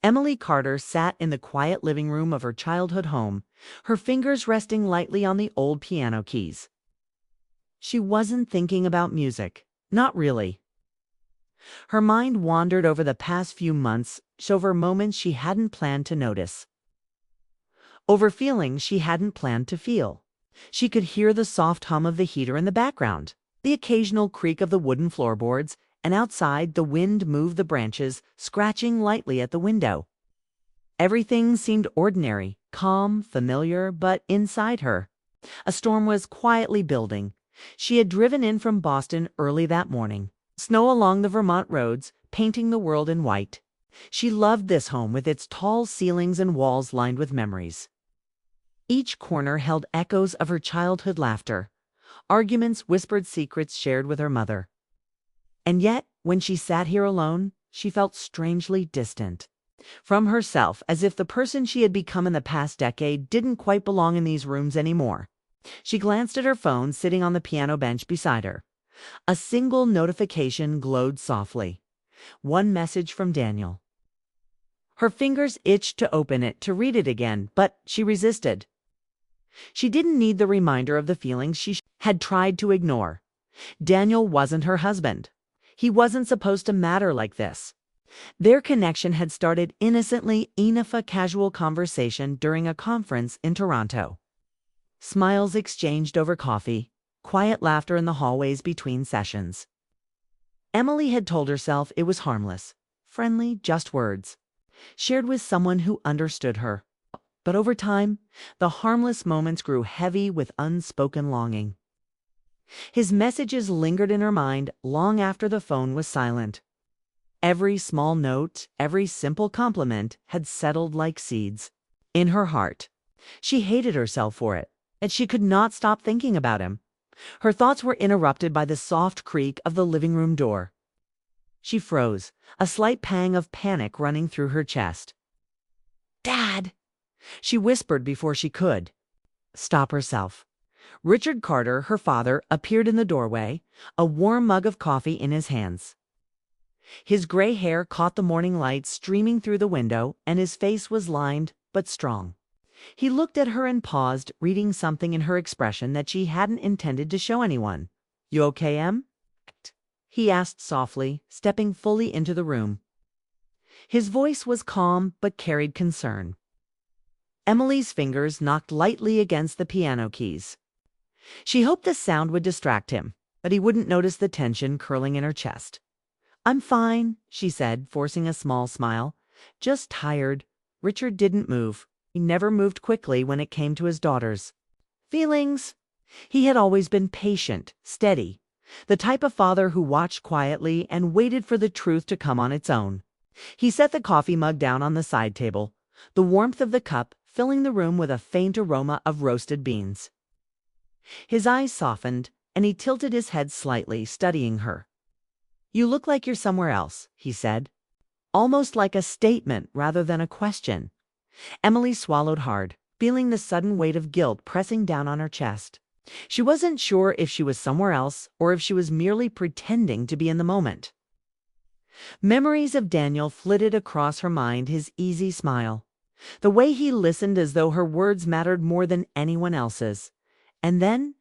Emily Carter sat in the quiet living room of her childhood home, her fingers resting lightly on the old piano keys. She wasn't thinking about music. Not really. Her mind wandered over the past few months, over moments she hadn't planned to notice. Over feelings she hadn't planned to feel. She could hear the soft hum of the heater in the background, the occasional creak of the wooden floorboards, and outside the wind moved the branches, scratching lightly at the window. Everything seemed ordinary, calm, familiar, but inside her, a storm was quietly building. She had driven in from Boston early that morning, snow along the Vermont roads, painting the world in white. She loved this home with its tall ceilings and walls lined with memories. Each corner held echoes of her childhood laughter, arguments, whispered secrets shared with her mother. And yet, when she sat here alone, she felt strangely distant from herself, as if the person she had become in the past decade didn't quite belong in these rooms anymore. She glanced at her phone sitting on the piano bench beside her. A single notification glowed softly. One message from Daniel. Her fingers itched to open it, to read it again, but she resisted. She didn't need the reminder of the feelings she had tried to ignore. Daniel wasn't her husband. He wasn't supposed to matter like this. Their connection had started innocently enough, a casual conversation during a conference in Toronto. Smiles exchanged over coffee, quiet laughter in the hallways between sessions. Emily had told herself it was harmless, friendly, just words, shared with someone who understood her. But over time, the harmless moments grew heavy with unspoken longing. His messages lingered in her mind long after the phone was silent. Every small note, every simple compliment had settled like seeds in her heart. She hated herself for it, and she could not stop thinking about him. Her thoughts were interrupted by the soft creak of the living room door. She froze, a slight pang of panic running through her chest. "Dad!" she whispered before she could stop herself. Richard Carter, her father, appeared in the doorway, a warm mug of coffee in his hands. His gray hair caught the morning light streaming through the window, and his face was lined but strong. He looked at her and paused, reading something in her expression that she hadn't intended to show anyone. "You okay, Em?" he asked softly, stepping fully into the room. His voice was calm but carried concern. Emily's fingers knocked lightly against the piano keys. She hoped the sound would distract him, but he wouldn't notice the tension curling in her chest. "I'm fine," she said, forcing a small smile. "Just tired." Richard didn't move. He never moved quickly when it came to his daughters' feelings. He had always been patient, steady, the type of father who watched quietly and waited for the truth to come on its own. He set the coffee mug down on the side table, the warmth of the cup filling the room with a faint aroma of roasted beans. His eyes softened, and he tilted his head slightly, studying her. "You look like you're somewhere else," he said, almost like a statement rather than a question. Emily swallowed hard, feeling the sudden weight of guilt pressing down on her chest. She wasn't sure if she was somewhere else or if she was merely pretending to be in the moment. Memories of Daniel flitted across her mind, his easy smile, the way he listened as though her words mattered more than anyone else's. And then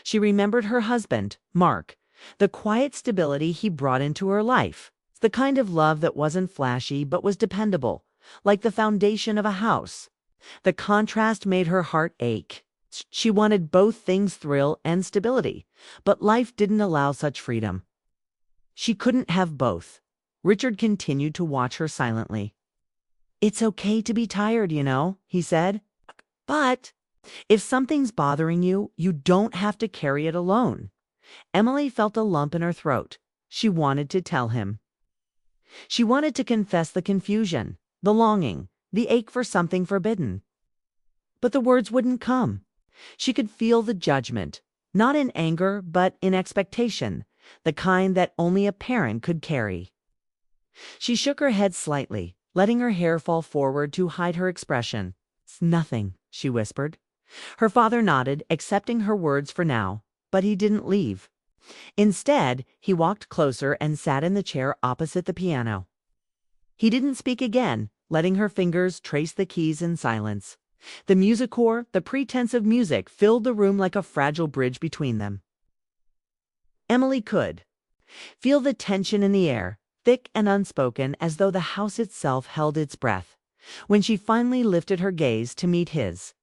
she remembered her husband, Mark, the quiet stability he brought into her life, the kind of love that wasn't flashy but was dependable, like the foundation of a house. The contrast made her heart ache. She wanted both things, thrill and stability, but life didn't allow such freedom. She couldn't have both. Richard continued to watch her silently. "It's okay to be tired, you know," he said. "But if something's bothering you, you don't have to carry it alone." Emily felt a lump in her throat. She wanted to tell him. She wanted to confess the confusion, the longing, the ache for something forbidden. But the words wouldn't come. She could feel the judgment, not in anger, but in expectation, the kind that only a parent could carry. She shook her head slightly, letting her hair fall forward to hide her expression. "It's nothing," she whispered. Her father nodded, accepting her words for now, but he didn't leave. Instead, he walked closer and sat in the chair opposite the piano. He didn't speak again, letting her fingers trace the keys in silence. The music-core, the pretense of music, filled the room like a fragile bridge between them. Emily could feel the tension in the air, thick and unspoken, as though the house itself held its breath. When she finally lifted her gaze to meet his,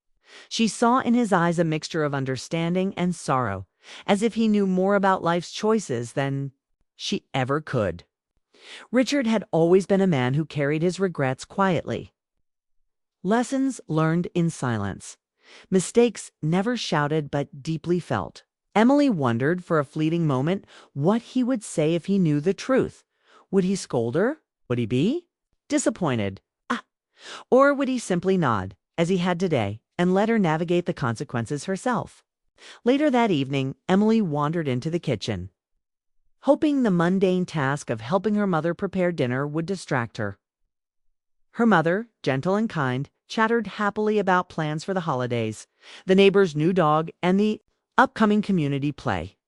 she saw in his eyes a mixture of understanding and sorrow, as if he knew more about life's choices than she ever could. Richard had always been a man who carried his regrets quietly. Lessons learned in silence. Mistakes never shouted but deeply felt. Emily wondered for a fleeting moment what he would say if he knew the truth. Would he scold her? Would he be disappointed? Or would he simply nod, as he had today, and let her navigate the consequences herself? Later that evening, Emily wandered into the kitchen, hoping the mundane task of helping her mother prepare dinner would distract her. Her mother, gentle and kind, chattered happily about plans for the holidays, the neighbor's new dog, and the upcoming community play.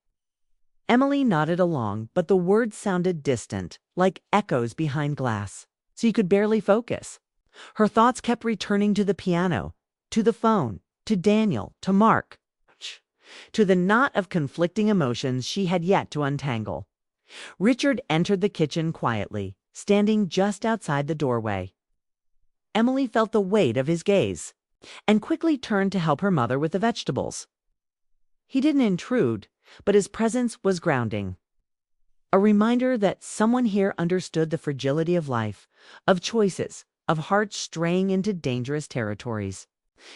Emily nodded along, but the words sounded distant, like echoes behind glass. She could barely focus. Her thoughts kept returning to the piano, to the phone, to Daniel, to Mark, to the knot of conflicting emotions she had yet to untangle. Richard entered the kitchen quietly, standing just outside the doorway. Emily felt the weight of his gaze, and quickly turned to help her mother with the vegetables. He didn't intrude, but his presence was grounding. A reminder that someone here understood the fragility of life, of choices, of hearts straying into dangerous territories.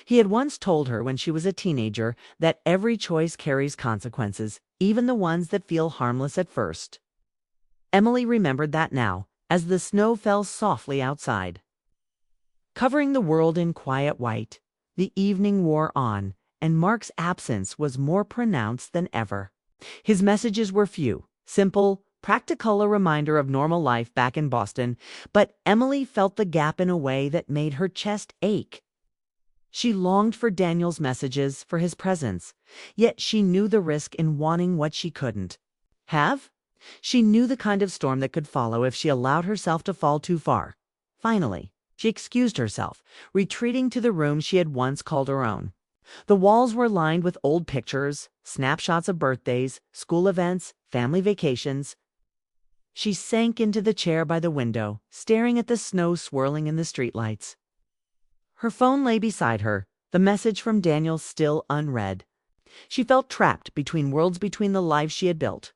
He had once told her when she was a teenager that every choice carries consequences, even the ones that feel harmless at first. Emily remembered that now, as the snow fell softly outside, covering the world in quiet white. The evening wore on, and Mark's absence was more pronounced than ever. His messages were few, simple, practical, a reminder of normal life back in Boston, but Emily felt the gap in a way that made her chest ache. She longed for Daniel's messages, for his presence, yet she knew the risk in wanting what she couldn't have. She knew the kind of storm that could follow if she allowed herself to fall too far. Finally, she excused herself, retreating to the room she had once called her own. The walls were lined with old pictures, snapshots of birthdays, school events, family vacations. She sank into the chair by the window, staring at the snow swirling in the streetlights. Her phone lay beside her, the message from Daniel still unread. She felt trapped between worlds, between the life she had built,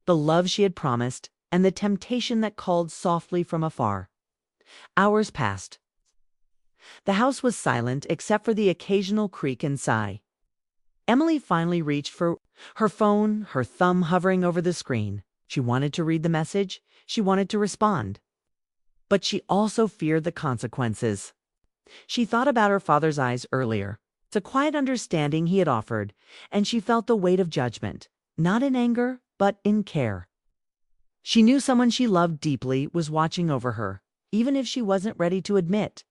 the love she had promised, and the temptation that called softly from afar. Hours passed. The house was silent except for the occasional creak and sigh. Emily finally reached for her phone, her thumb hovering over the screen. She wanted to read the message. She wanted to respond. But she also feared the consequences. She thought about her father's eyes earlier, the quiet understanding he had offered, and she felt the weight of judgment, not in anger, but in care. She knew someone she loved deeply was watching over her, even if she wasn't ready to admit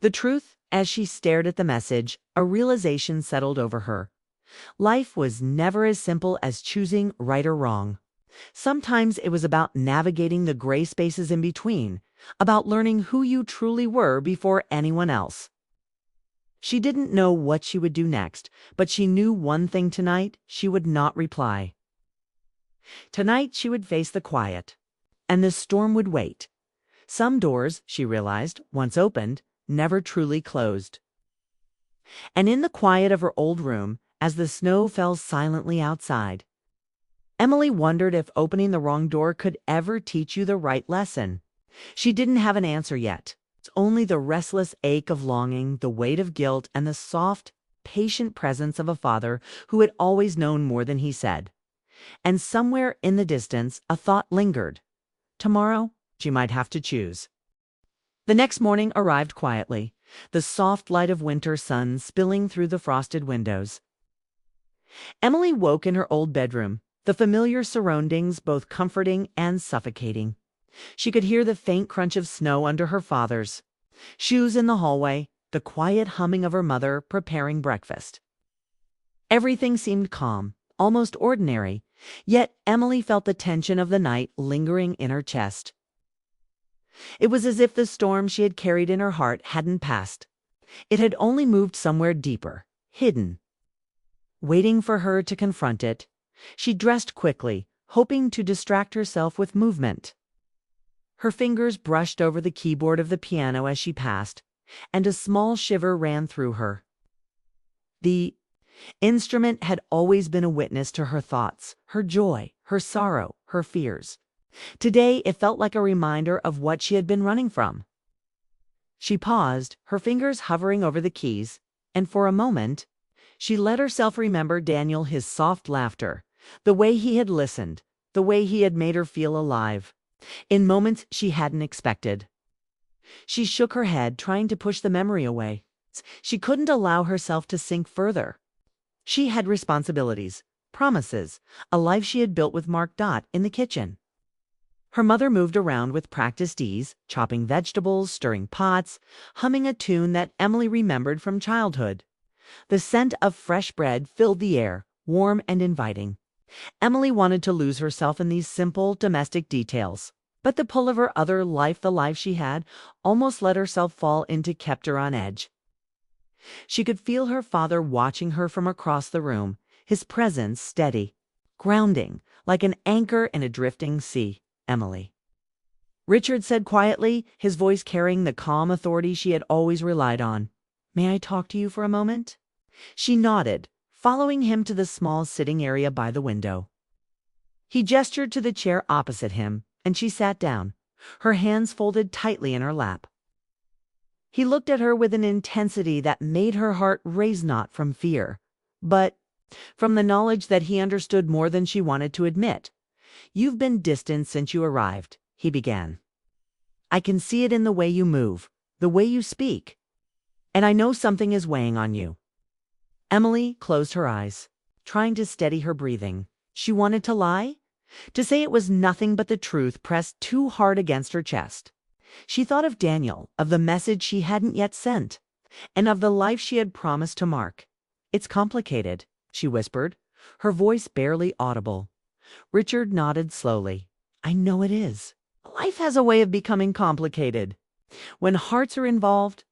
the truth. As she stared at the message, a realization settled over her. Life was never as simple as choosing right or wrong. Sometimes it was about navigating the gray spaces in between, about learning who you truly were before anyone else. She didn't know what she would do next, but she knew one thing: tonight she would not reply. Tonight she would face the quiet, and the storm would wait. Some doors, she realized, once opened, never truly closed. And in the quiet of her old room, as the snow fell silently outside, Emily wondered if opening the wrong door could ever teach you the right lesson. She didn't have an answer yet. It's only the restless ache of longing, the weight of guilt, and the soft, patient presence of a father who had always known more than he said. And somewhere in the distance, a thought lingered. Tomorrow, she might have to choose. The next morning arrived quietly, the soft light of winter sun spilling through the frosted windows. Emily woke in her old bedroom, the familiar surroundings both comforting and suffocating. She could hear the faint crunch of snow under her father's shoes in the hallway, the quiet humming of her mother preparing breakfast. Everything seemed calm, almost ordinary, yet Emily felt the tension of the night lingering in her chest. It was as if the storm she had carried in her heart hadn't passed. It had only moved somewhere deeper, hidden. Waiting for her to confront it, she dressed quickly, hoping to distract herself with movement. Her fingers brushed over the keyboard of the piano as she passed, and a small shiver ran through her. The instrument had always been a witness to her thoughts, her joy, her sorrow, her fears. Today it felt like a reminder of what she had been running from. She paused, her fingers hovering over the keys, and for a moment, she let herself remember Daniel, his soft laughter, the way he had listened, the way he had made her feel alive, in moments she hadn't expected. She shook her head, trying to push the memory away. She couldn't allow herself to sink further. She had responsibilities, promises, a life she had built with Mark in the kitchen. Her mother moved around with practiced ease, chopping vegetables, stirring pots, humming a tune that Emily remembered from childhood. The scent of fresh bread filled the air, warm and inviting. Emily wanted to lose herself in these simple domestic details, but the pull of her other life, the life she had, almost let herself fall into kept her on edge. She could feel her father watching her from across the room, his presence steady, grounding, like an anchor in a drifting sea. Emily. Richard said quietly, his voice carrying the calm authority she had always relied on. "May I talk to you for a moment?" She nodded, following him to the small sitting area by the window. He gestured to the chair opposite him, and she sat down, her hands folded tightly in her lap. He looked at her with an intensity that made her heart race, not from fear, but from the knowledge that he understood more than she wanted to admit. "You've been distant since you arrived," he began. "I can see it in the way you move, the way you speak. And I know something is weighing on you." Emily closed her eyes, trying to steady her breathing. She wanted to lie, to say it was nothing but the truth pressed too hard against her chest. She thought of Daniel, of the message she hadn't yet sent, and of the life she had promised to Mark. "It's complicated," she whispered, her voice barely audible. Richard nodded slowly. "I know it is. Life has a way of becoming complicated when hearts are involved.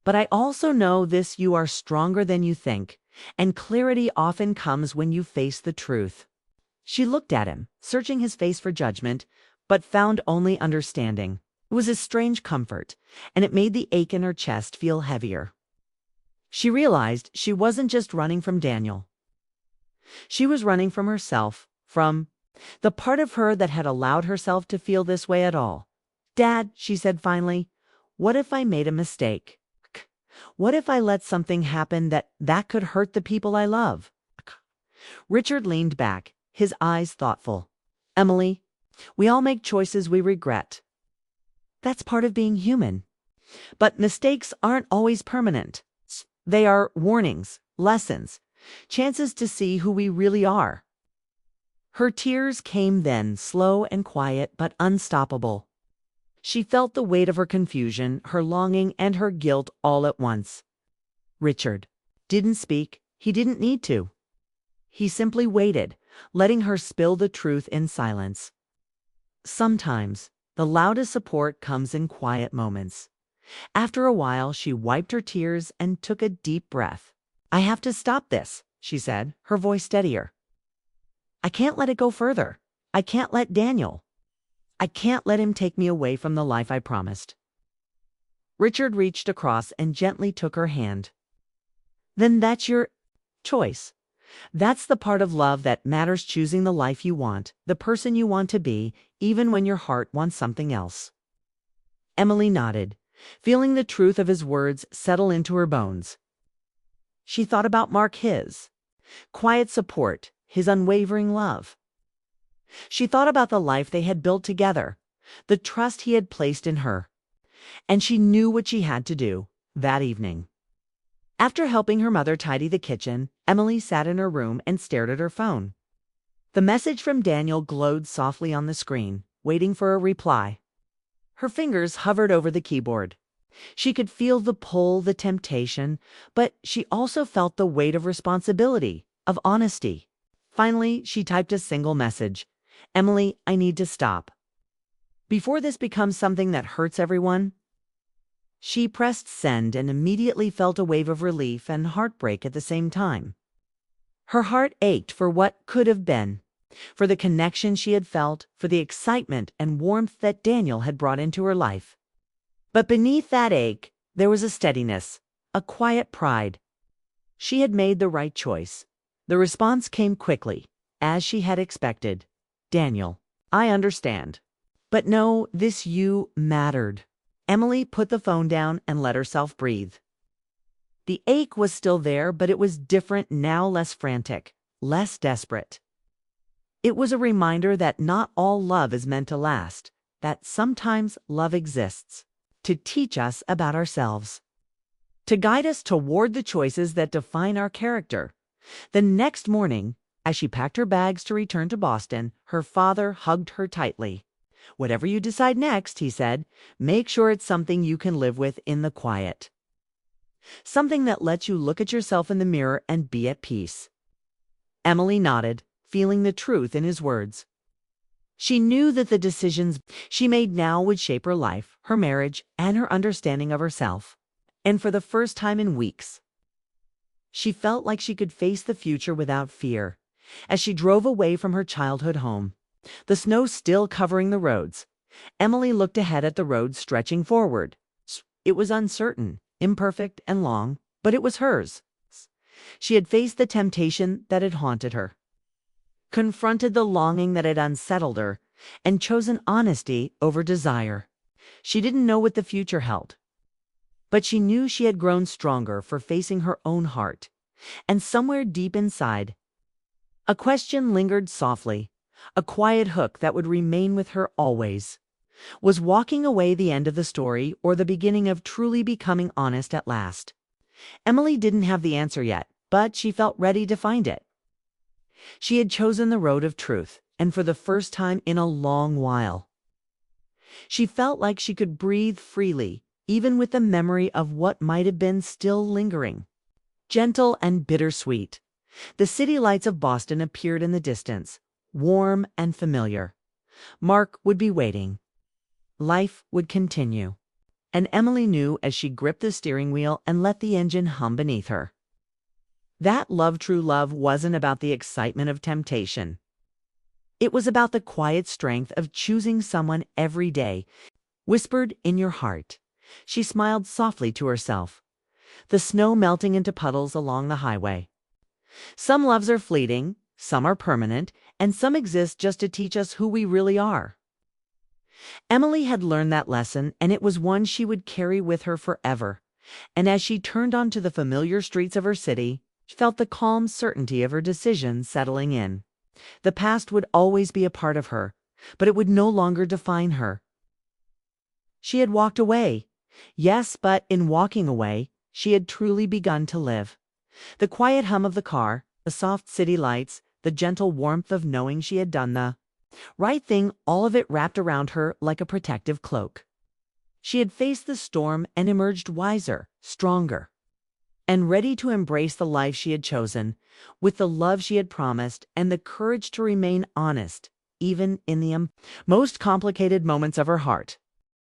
But I also know this: you are stronger than you think, and clarity often comes when you face the truth." She looked at him, searching his face for judgment, but found only understanding. It was a strange comfort, and it made the ache in her chest feel heavier. She realized she wasn't just running from Daniel. She was running from herself, from the part of her that had allowed herself to feel this way at all. "Dad," she said finally, "what if I made a mistake? What if I let something happen that could hurt the people I love?" Richard leaned back, his eyes thoughtful. "Emily, we all make choices we regret. That's part of being human. But mistakes aren't always permanent. They are warnings, lessons, chances to see who we really are." Her tears came then, slow and quiet, but unstoppable. She felt the weight of her confusion, her longing, and her guilt all at once. Richard didn't speak. He didn't need to. He simply waited, letting her spill the truth in silence. Sometimes the loudest support comes in quiet moments. After a while, she wiped her tears and took a deep breath. "I have to stop this," she said, her voice steadier. "I can't let it go further. I can't let Daniel. I can't let him take me away from the life I promised." Richard reached across and gently took her hand. "Then that's your choice. That's the part of love that matters: choosing the life you want, the person you want to be, even when your heart wants something else." Emily nodded, feeling the truth of his words settle into her bones. She thought about Mark, his quiet support, his unwavering love. She thought about the life they had built together, the trust he had placed in her. And she knew what she had to do that evening. After helping her mother tidy the kitchen, Emily sat in her room and stared at her phone. The message from Daniel glowed softly on the screen, waiting for a reply. Her fingers hovered over the keyboard. She could feel the pull, the temptation, but she also felt the weight of responsibility, of honesty. Finally, she typed a single message: "Emily, I need to stop." Before this becomes something that hurts everyone. She pressed send and immediately felt a wave of relief and heartbreak at the same time. Her heart ached for what could have been, for the connection she had felt, for the excitement and warmth that Daniel had brought into her life. But beneath that ache, there was a steadiness, a quiet pride. She had made the right choice. The response came quickly, as she had expected. Daniel, I understand. But no, this you mattered. Emily put the phone down and let herself breathe. The ache was still there, but it was different now, less frantic, less desperate. It was a reminder that not all love is meant to last, that sometimes love exists to teach us about ourselves, to guide us toward the choices that define our character. The next morning, as she packed her bags to return to Boston, her father hugged her tightly. Whatever you decide next, he said, make sure it's something you can live with in the quiet. Something that lets you look at yourself in the mirror and be at peace. Emily nodded, feeling the truth in his words. She knew that the decisions she made now would shape her life, her marriage, and her understanding of herself. And for the first time in weeks, she felt like she could face the future without fear. As she drove away from her childhood home, the snow still covering the roads, Emily looked ahead at the road stretching forward. It was uncertain, imperfect, and long, but it was hers. She had faced the temptation that had haunted her, confronted the longing that had unsettled her, and chosen honesty over desire. She didn't know what the future held, but she knew she had grown stronger for facing her own heart. And somewhere deep inside, a question lingered softly, a quiet hook that would remain with her always. Was walking away the end of the story, or the beginning of truly becoming honest at last? Emily didn't have the answer yet, but she felt ready to find it. She had chosen the road of truth, and for the first time in a long while, she felt like she could breathe freely, even with the memory of what might have been still lingering. Gentle and bittersweet, the city lights of Boston appeared in the distance, warm and familiar. Mark would be waiting. Life would continue. And Emily knew as she gripped the steering wheel and let the engine hum beneath her. That love, true love, wasn't about the excitement of temptation. It was about the quiet strength of choosing someone every day, whispered in your heart. She smiled softly to herself, the snow melting into puddles along the highway. Some loves are fleeting, some are permanent, and some exist just to teach us who we really are. Emily had learned that lesson, and it was one she would carry with her forever. And as she turned onto the familiar streets of her city, she felt the calm certainty of her decision settling in. The past would always be a part of her, but it would no longer define her. She had walked away. Yes, but in walking away, she had truly begun to live. The quiet hum of the car, the soft city lights, the gentle warmth of knowing she had done the right thing, all of it wrapped around her like a protective cloak. She had faced the storm and emerged wiser, stronger, and ready to embrace the life she had chosen, with the love she had promised and the courage to remain honest, even in the most complicated moments of her heart.